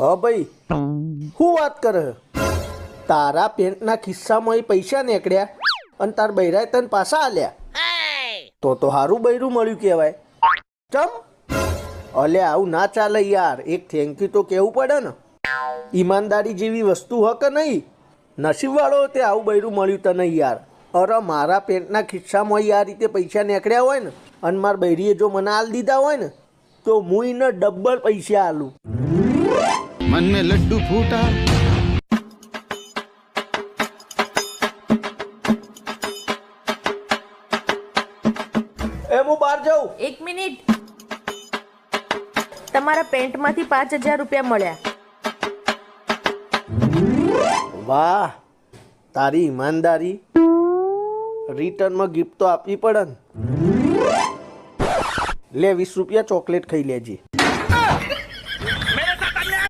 હા ભાઈ, શું વાત કરે? તારા પેન્ટના ખિસ્સામાં પૈસા નીકળ્યા અને તાર બૈરાએ તને પાછા આલ્યા? તો સારું બૈરું મળ્યું કહેવાય. ચમ અલ્યા, આવું ના ચાલે યાર. એક થેન્ક યુ તો કહેવું પડે ને. ઈમાનદારી જેવી વસ્તુ હ કે નહીં? નસીબવાળો તે આવું બૈરું મળ્યું તને યાર. અરે મારા પેન્ટના ખિસ્સામાં આ રીતે પૈસા નીકળ્યા હોય ને અને મારા બૈરીએ જો મને આલ દીધા હોય ને તો હું એને ડબલ પૈસા આલું. मन में लड्डू फूटा. એ હું બહાર જાઉં. એક મિનિટ. તમારા પેન્ટમાંથી 5,000 રૂપિયા મળ્યા. વાહ, તારી ઈમાનદારી. રિટર્નમાં ગિફ્ટ તો આપવી પડે ને. લે 20 રૂપિયા ચોકલેટ ખાઈ લેજે.